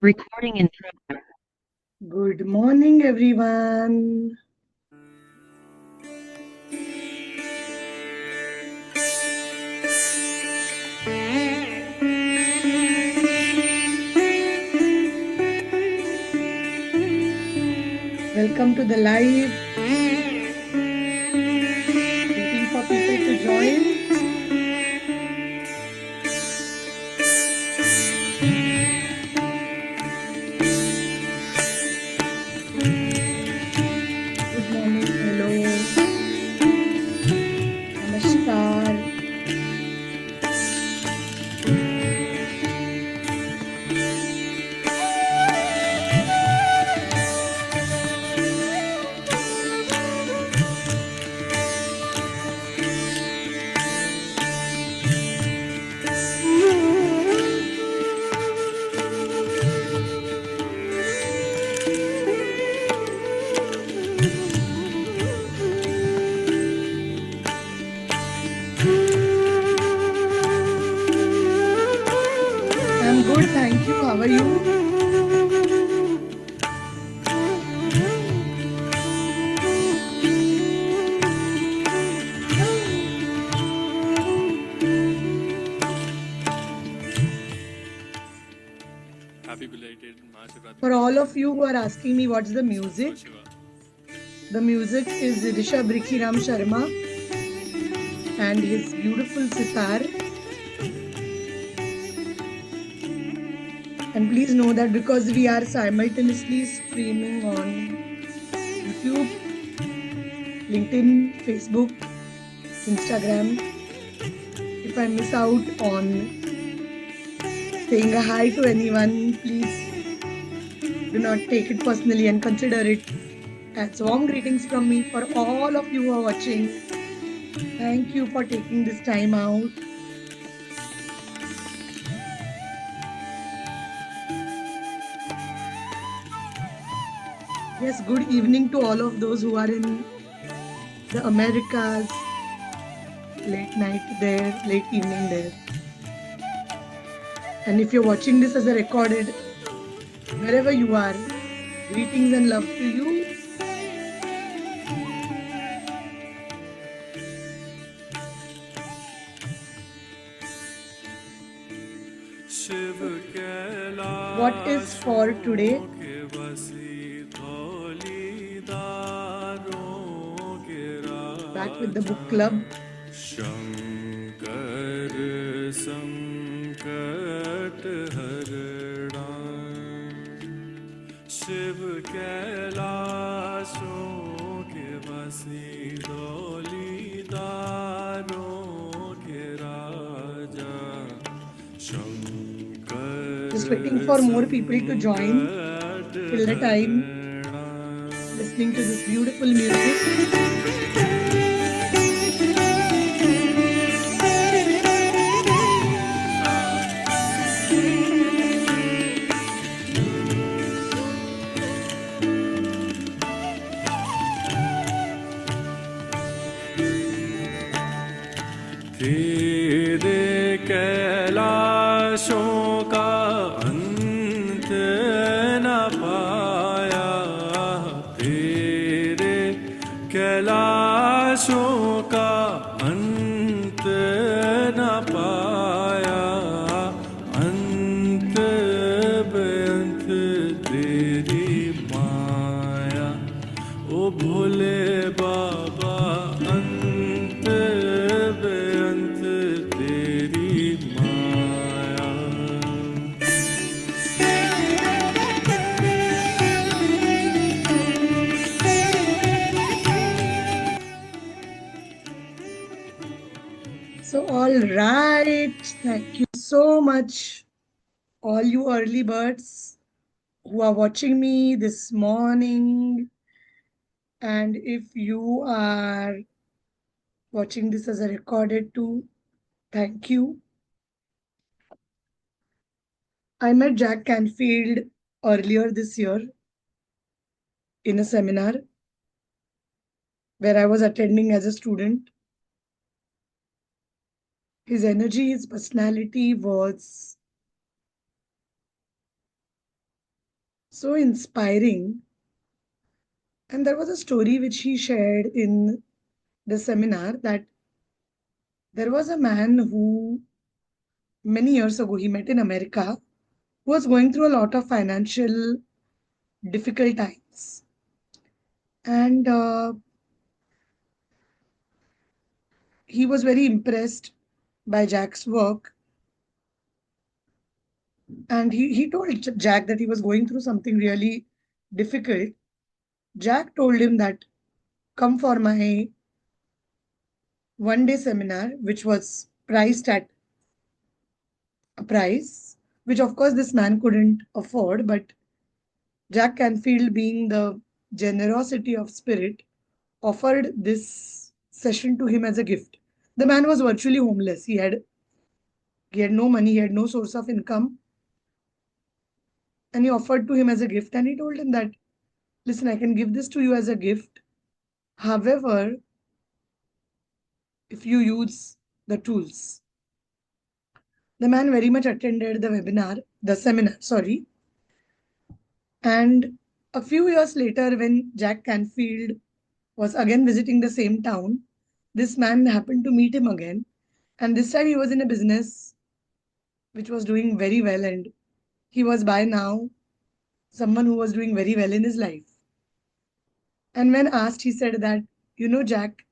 Recording in progress. Good morning, everyone. Welcome to the live. Waiting for people to join. Good morning. Hello. Namaskar. I'm good, thank you. How are you? Happy belated Mahashivratri. For all of you who are asking me what's the music, the music is Rishabh Rikhiram Sharma and his beautiful sitar. And please know that because we are simultaneously streaming on YouTube, LinkedIn, Facebook, Instagram, if I miss out on saying a hi to anyone, please do not take it personally and consider it as warm greetings from me for all of you who are watching. Thank you for taking this time out. Yes, good evening to all of those who are in the Americas. Late night there, late evening there. And if you're watching this as a recorded, wherever you are, greetings and love to you. What is for today? Back with the book club. Shankar संकट हरणा शिव कैलाशों के वासी धौलीधारों के राजा Shankar Just waiting for more people to join till the time listening to this beautiful music. तेरे कैलाशों का अंत न पाया तेरे कैलाशों का अंत न पाया अंत बेअंत तेरी माया ओ भोले बाबा अंत बेअंत तेरी माया So, all right. Thank you so much, all you early birds who are watching me this morning. And if you are watching this as a recorded too, thank you. I met Jack Canfield earlier this year in a seminar where I was attending as a student. His energy, his personality was so inspiring. And there was a story which he shared in the seminar that there was a man who many years ago he met in America who was going through a lot of financial difficult times. And he was very impressed by Jack's work. And he told Jack that he was going through something really difficult. Jack told him that come for my 1 day seminar, which was priced at a price, which of course this man couldn't afford. But Jack Canfield, being the generosity of spirit, offered this session to him as a gift. The man was virtually homeless. He had no money, he had no source of income, and he offered to him as a gift. And he told him that, listen, I can give this to you as a gift. However, if you use the tools. The man very much attended the seminar, sorry. And a few years later, when Jack Canfield was again visiting the same town, this man happened to meet him again. And this time he was in a business which was doing very well, and he was by now someone who was doing very well in his life. And when asked, he said that, Jack,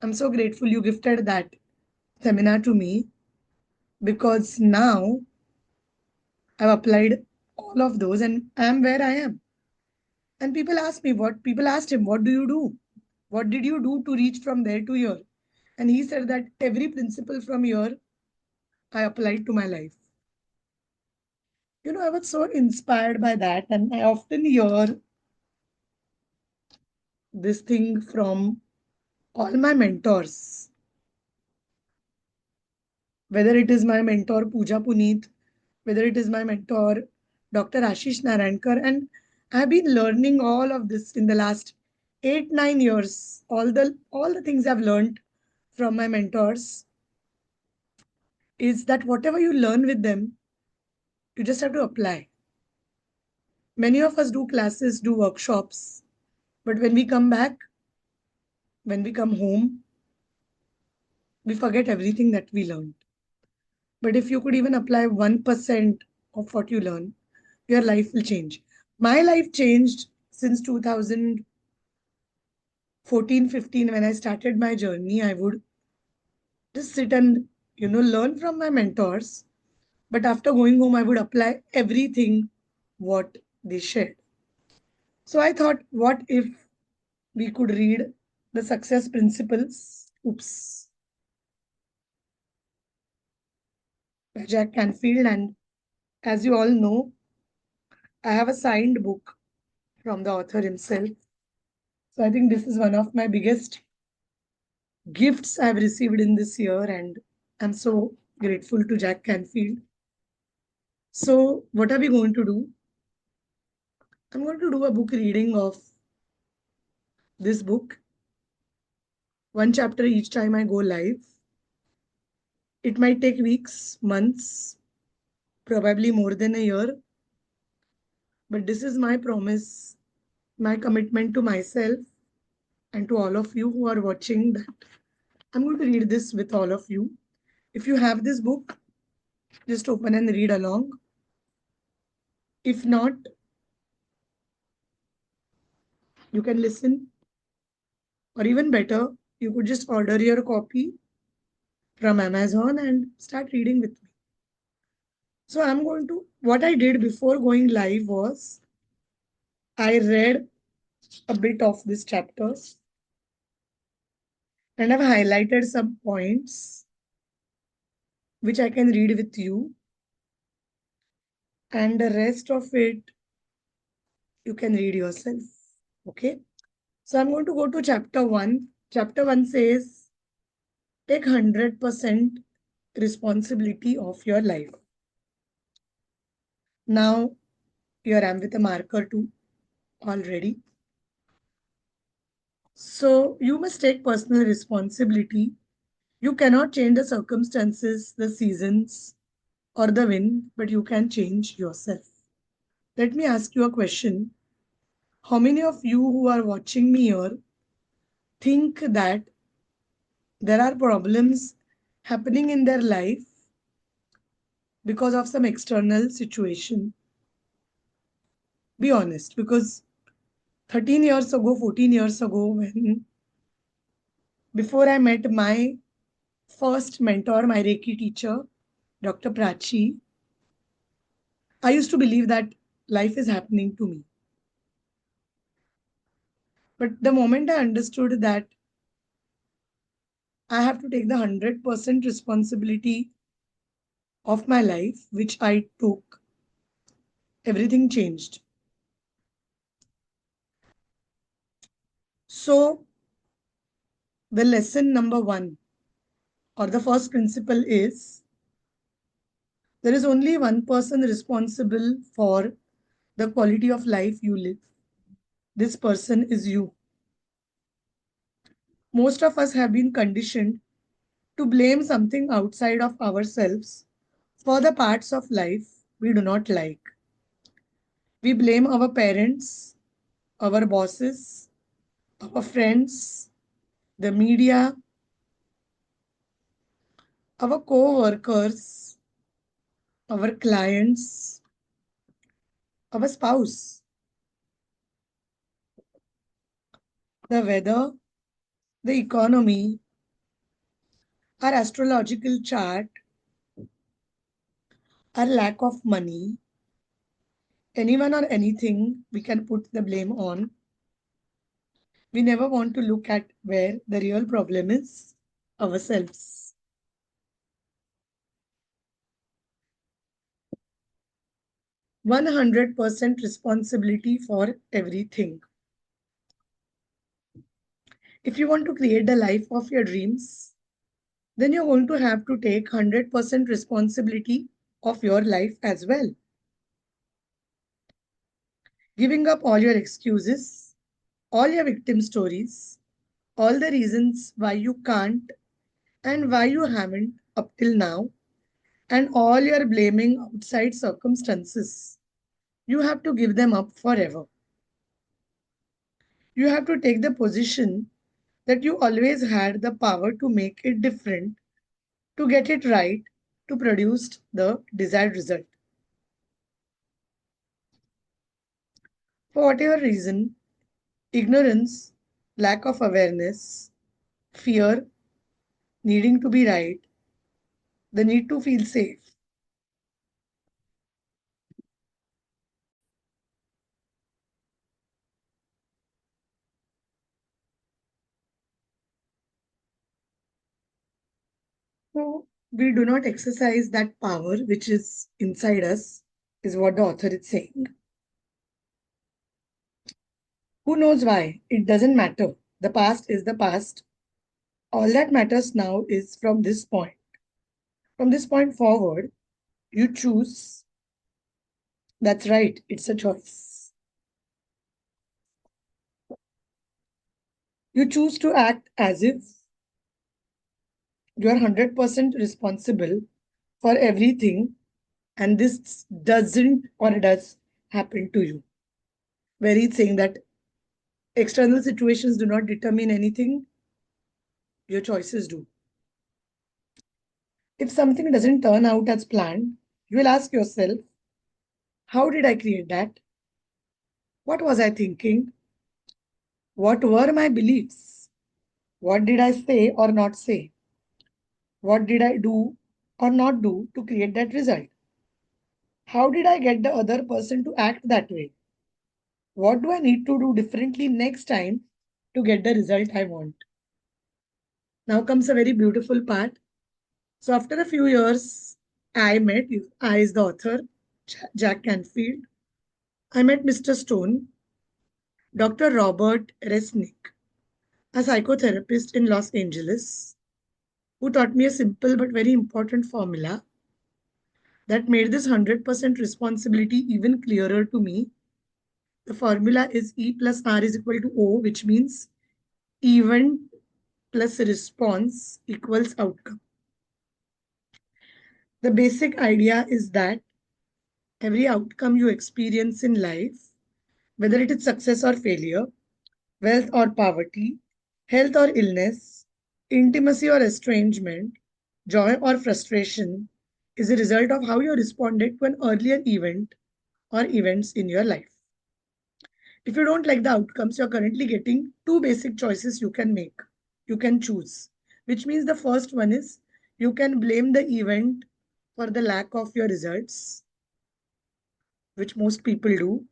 I'm so grateful you gifted that seminar to me because now I've applied all of those and I'm where I am. And people asked him, what do you do? What did you do to reach from there to here? And he said that every principle from here I applied to my life. I was so inspired by that. And I often hear this thing from all my mentors, whether it is my mentor Pooja Puneet, whether it is my mentor Dr. Ashish Narayankar. And I've been learning all of this in the last 8, 9 years. All the things I've learned from my mentors is that whatever you learn with them, you just have to apply. Many of us do classes, do workshops, but when we come back, when we come home, we forget everything that we learned. But if you could even apply 1% of what you learn, your life will change. My life changed since 2014-15 when I started my journey. I would just sit and learn from my mentors. But after going home, I would apply everything what they shared. So I thought, what if we could read the success principles, by Jack Canfield. And as you all know, I have a signed book from the author himself. So I think this is one of my biggest gifts I've received in this year, and I'm so grateful to Jack Canfield. So what are we going to do? I'm going to do a book reading of this book, one chapter each time I go live. It might take weeks, months, probably more than a year. But this is my promise, my commitment to myself and to all of you who are watching, that I'm going to read this with all of you. If you have this book, just open and read along. If not, you can listen. Or even better, you could just order your copy from Amazon and start reading with me. So what I did before going live was I read a bit of this chapter and I've highlighted some points which I can read with you. And the rest of it, you can read yourself. Okay. So I'm going to go to chapter 1. Chapter 1 says, take 100% responsibility of your life. Now, here I'm with a marker too already. So you must take personal responsibility. You cannot change the circumstances, the seasons, or the wind, but you can change yourself. Let me ask you a question. How many of you who are watching me here think that there are problems happening in their life because of some external situation? Be honest, because 13 years ago, 14 years ago, when before I met my first mentor, my Reiki teacher, Dr. Prachi, I used to believe that life is happening to me. But the moment I understood that I have to take the 100% responsibility of my life, which I took, everything changed. So, the lesson number one, or the first principle is there is only one person responsible for the quality of life you live. This person is you. Most of us have been conditioned to blame something outside of ourselves for the parts of life we do not like. We blame our parents, our bosses, our friends, the media, our co workers, our clients, our spouse, the weather, the economy, our astrological chart, our lack of money, anyone or anything we can put the blame on. We never want to look at where the real problem is ourselves. 100% responsibility for everything. If you want to create the life of your dreams, then you're going to have to take 100% responsibility of your life as well. Giving up all your excuses, all your victim stories, all the reasons why you can't and why you haven't up till now, and all your blaming outside circumstances. You have to give them up forever. You have to take the position that you always had the power to make it different, to get it right, to produce the desired result. For whatever reason, ignorance, lack of awareness, fear, needing to be right, the need to feel safe. So we do not exercise that power which is inside us, is what the author is saying. Who knows why? It doesn't matter. The past is the past. All that matters now is from this point. From this point forward, you choose. That's right, it's a choice. You choose to act as if you're 100% responsible for everything, and this doesn't or does happen to you. Where he's saying that external situations do not determine anything, your choices do. If something doesn't turn out as planned, you will ask yourself, how did I create that? What was I thinking? What were my beliefs? What did I say or not say? What did I do or not do to create that result? How did I get the other person to act that way? What do I need to do differently next time to get the result I want? Now comes a very beautiful part. So after a few years, I is the author, Jack Canfield. I met Mr. Stone, Dr. Robert Resnick, a psychotherapist in Los Angeles, who taught me a simple but very important formula that made this 100% responsibility even clearer to me. The formula is E plus R is equal to O, which means event plus response equals outcome. The basic idea is that Every outcome you experience in life, whether it is success or failure, wealth or poverty, health or illness, intimacy or estrangement, joy or frustration, is a result of how you responded to an earlier event or events in your life. If you don't like the outcomes, you're currently getting two basic choices you can make. You can choose, which means the first one is you can blame the event for the lack of your results, which most people do.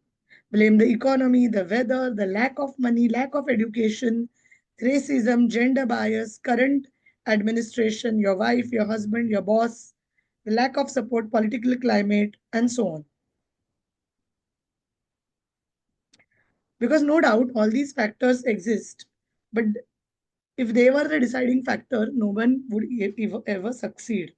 Blame the economy, the weather, the lack of money, lack of education, racism, gender bias, current administration, your wife, your husband, your boss, the lack of support, political climate, and so on. Because no doubt all these factors exist, but if they were the deciding factor, no one would ever succeed.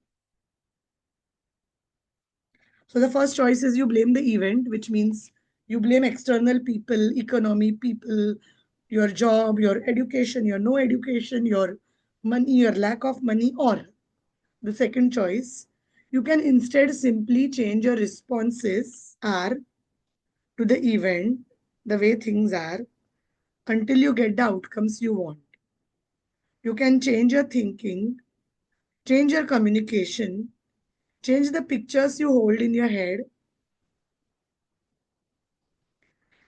So the first choice is you blame the event, which means you blame external people, economy, people, your job, your education, your no education, your money, your lack of money. Or the second choice, you can instead simply change your responses are to the event, the way things are, until you get the outcomes you want. You can change your thinking, change your communication, change the pictures you hold in your head,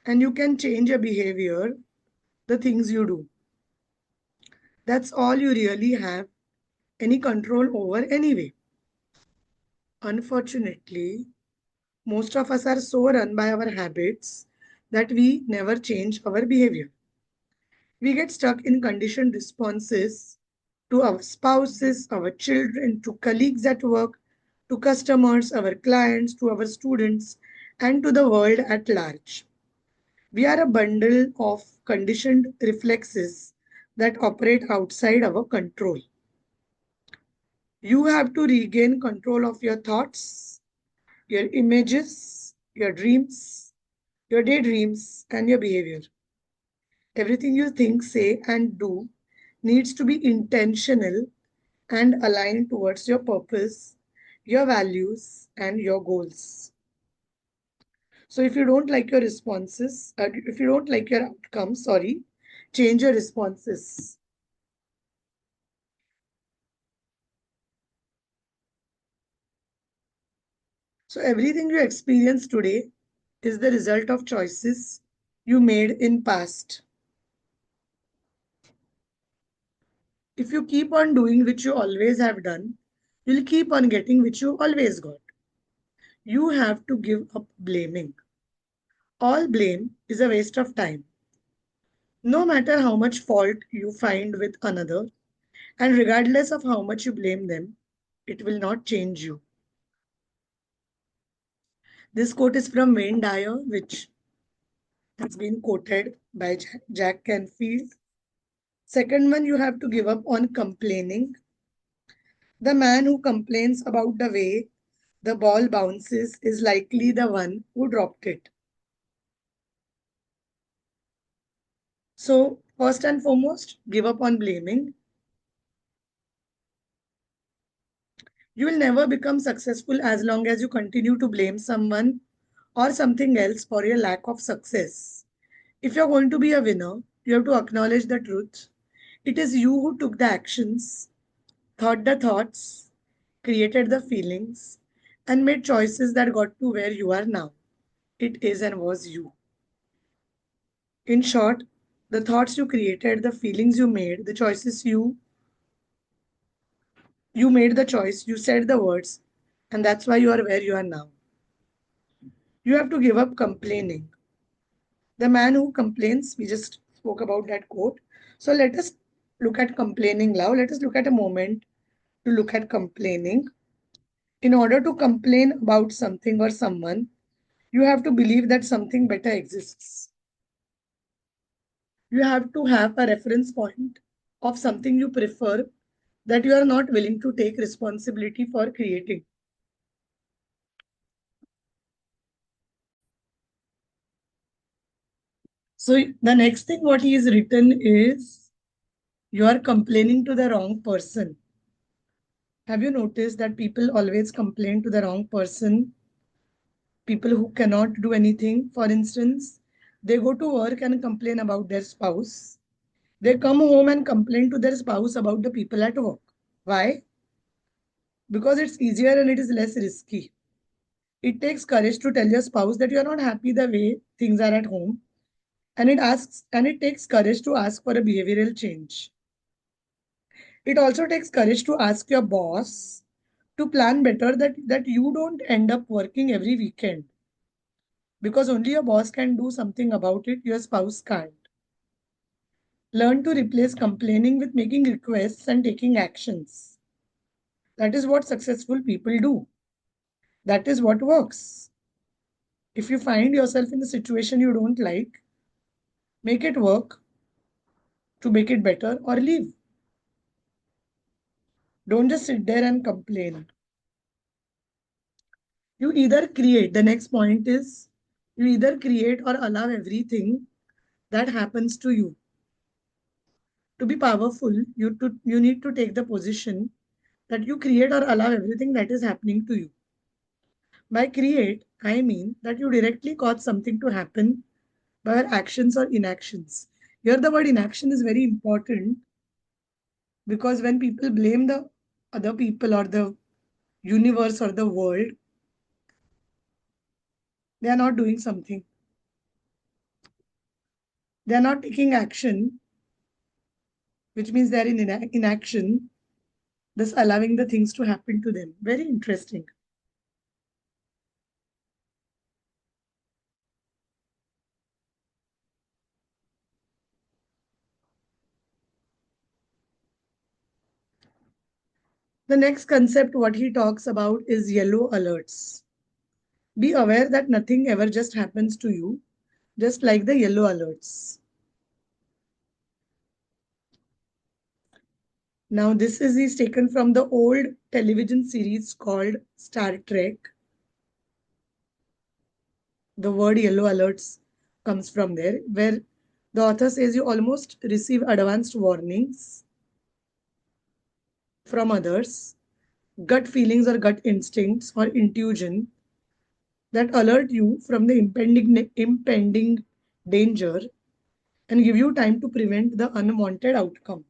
and you can change your behavior, the things you do. That's all you really have any control over anyway. Unfortunately, most of us are so run by our habits that we never change our behavior. We get stuck in conditioned responses to our spouses, our children, to colleagues at work, to customers, our clients, to our students, and to the world at large. We are a bundle of conditioned reflexes that operate outside our control. You have to regain control of your thoughts, your images, your dreams, your daydreams, and your behavior. Everything you think, say, and do needs to be intentional and aligned towards your purpose, your values, and your goals. So if you don't like your responses, if you don't like your outcomes, change your responses. So everything you experience today is the result of choices you made in past. If you keep on doing which you always have done, you'll keep on getting which you always got. You have to give up blaming. All blame is a waste of time. No matter how much fault you find with another, and regardless of how much you blame them, it will not change you. This quote is from Wayne Dyer, which has been quoted by Jack Canfield. Second one, you have to give up on complaining. The man who complains about the way the ball bounces is likely the one who dropped it. So, first and foremost, give up on blaming. You will never become successful as long as you continue to blame someone or something else for your lack of success. If you're going to be a winner, you have to acknowledge the truth. It is you who took the actions, thought the thoughts, created the feelings, and made choices that got to where you are now. It is and was you. In short, the thoughts you created, the feelings you made, the choices you made the choice, you said the words, and that's why you are where you are now. You have to give up complaining. The man who complains, we just spoke about that quote. So let us look at complaining now. Let us look at a moment to look at complaining. In order to complain about something or someone, you have to believe that something better exists. You have to have a reference point of something you prefer that you are not willing to take responsibility for creating. So the next thing what he is written is you are complaining to the wrong person. Have you noticed that people always complain to the wrong person? People who cannot do anything, for instance, they go to work and complain about their spouse. They come home and complain to their spouse about the people at work. Why? Because it's easier and it is less risky. It takes courage to tell your spouse that you are not happy the way things are at home, and it takes courage to ask for a behavioral change. It also takes courage to ask your boss to plan better, that you don't end up working every weekend, because only your boss can do something about it, your spouse can't. Learn to replace complaining with making requests and taking actions. That is what successful people do. That is what works. If you find yourself in a situation you don't like, make it work to make it better or leave. Don't just sit there and complain. You either create, the next point is, you either create or allow everything that happens to you. To be powerful, you need to take the position that you create or allow everything that is happening to you. By create, I mean that you directly cause something to happen by your actions or inactions. Here, the word inaction is very important, because when people blame the other people or the universe or the world, they are not doing something. They are not taking action, which means they are in inaction, thus allowing the things to happen to them. Very interesting. The next concept, what he talks about, is yellow alerts. Be aware that nothing ever just happens to you, just like the yellow alerts. Now, this is taken from the old television series called Star Trek. The word yellow alerts comes from there, where the author says you almost receive advanced warnings from others, gut feelings or gut instincts or intuition that alert you from the impending danger and give you time to prevent the unwanted outcome.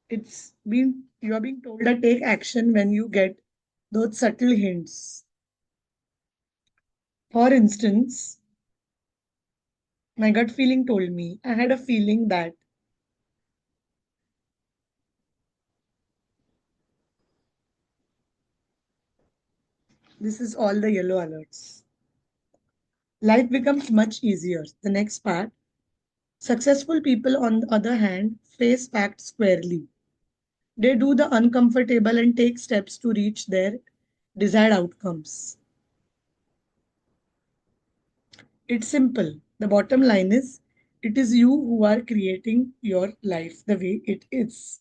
You are being told to take action when you get those subtle hints. For instance, my gut feeling told me, I had a feeling that. This is all the yellow alerts. Life becomes much easier. The next part. Successful people, on the other hand, face facts squarely. They do the uncomfortable and take steps to reach their desired outcomes. It's simple. The bottom line is, it is you who are creating your life the way it is.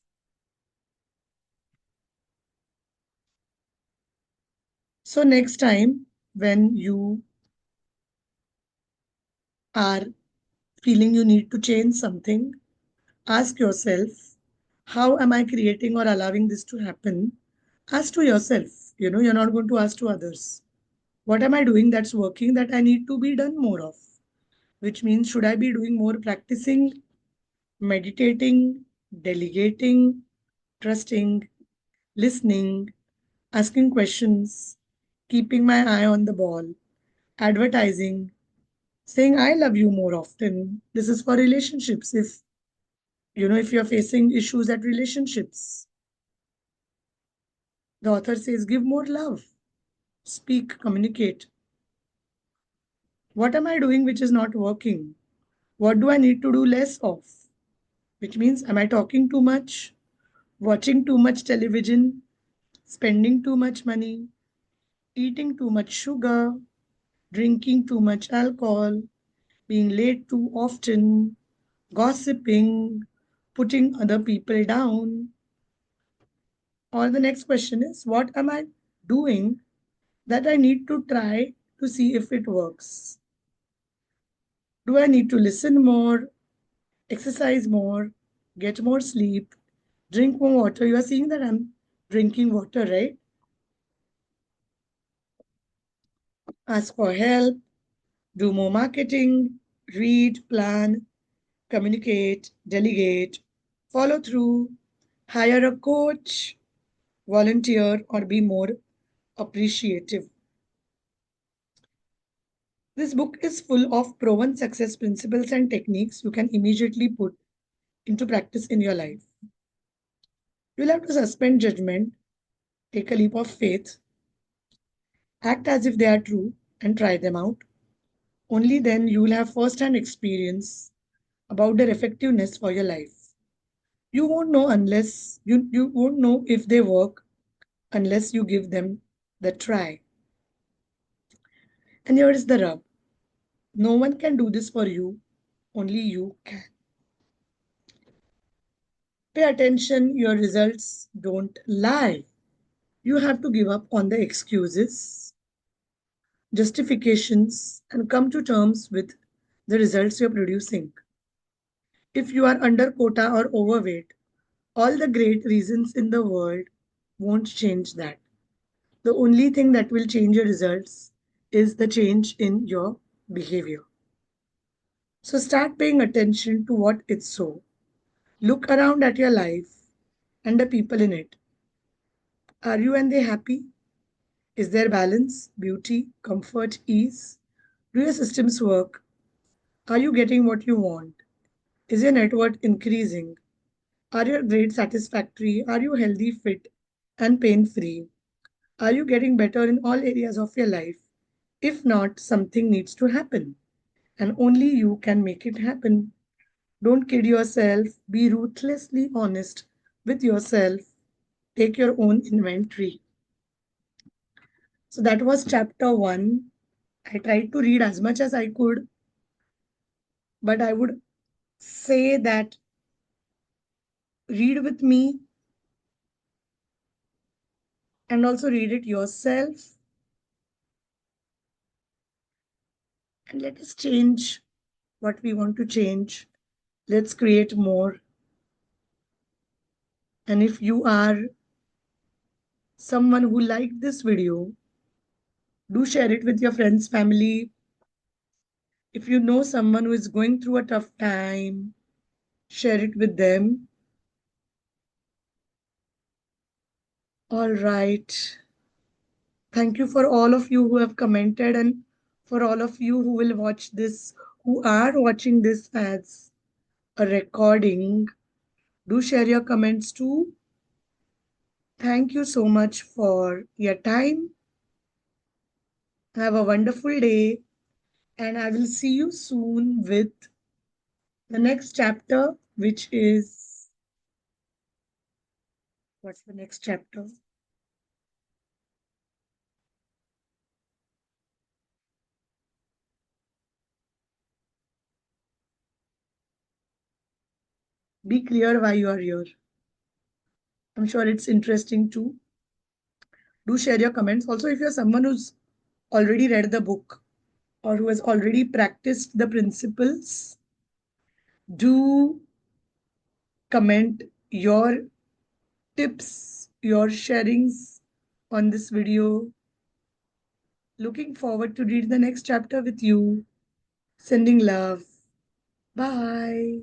So, next time when you are feeling you need to change something, ask yourself, how am I creating or allowing this to happen? Ask to yourself. You're not going to ask to others. What am I doing that's working that I need to be done more of? Which means, should I be doing more practicing, meditating, delegating, trusting, listening, asking questions, keeping my eye on the ball, advertising, saying I love you more often. This is for relationships. If you're facing issues at relationships, the author says give more love, speak, communicate. What am I doing which is not working? What do I need to do less of? Which means, am I talking too much, watching too much television, spending too much money, eating too much sugar, drinking too much alcohol, being late too often, gossiping, putting other people down? Or the next question is, what am I doing that I need to try to see if it works? Do I need to listen more, exercise more, get more sleep, Drink more water. You are seeing that I'm drinking water, right? Ask for help, do more marketing, read, plan, communicate, delegate, follow through, hire a coach, volunteer, or be more appreciative. This book is full of proven success principles and techniques you can immediately put into practice in your life. You'll have to suspend judgment, take a leap of faith, act as if they are true, and try them out. Only then you will have first-hand experience about their effectiveness for your life. You won't know unless you won't know if they work unless you give them the try. And here is the rub. No one can do this for you, only you can. Pay attention, your results don't lie. You have to give up on the excuses, justifications, and come to terms with the results you're producing. If you are under quota or overweight, all the great reasons in the world won't change that. The only thing that will change your results is the change in your behavior. So start paying attention to what it's so. Look around at your life and the people in it. Are you and they happy? Is there balance, beauty, comfort, ease? Do your systems work? Are you getting what you want? Is your net worth increasing? Are your grades satisfactory? Are you healthy, fit, and pain free? Are you getting better in all areas of your life? If not, something needs to happen, and only you can make it happen. Don't kid yourself. Be ruthlessly honest with yourself. Take your own inventory. So that was chapter 1. I tried to read as much as I could, but I would say that read with me and also read it yourself. And let us change what we want to change. Let's create more. And if you are someone who liked this video, do share it with your friends, family. If you know someone who is going through a tough time, share it with them. All right. Thank you for all of you who have commented and for all of you who will watch this, who are watching this as a recording. Do share your comments too. Thank you so much for your time. Have a wonderful day, and I will see you soon with the next chapter, which is what's the next chapter? Be clear why you are here. I'm sure it's interesting too. Do share your comments. Also, if you're someone who's already read the book or who has already practiced the principles, do comment your tips, your sharings on this video. Looking forward to read the next chapter with you. Sending love. Bye.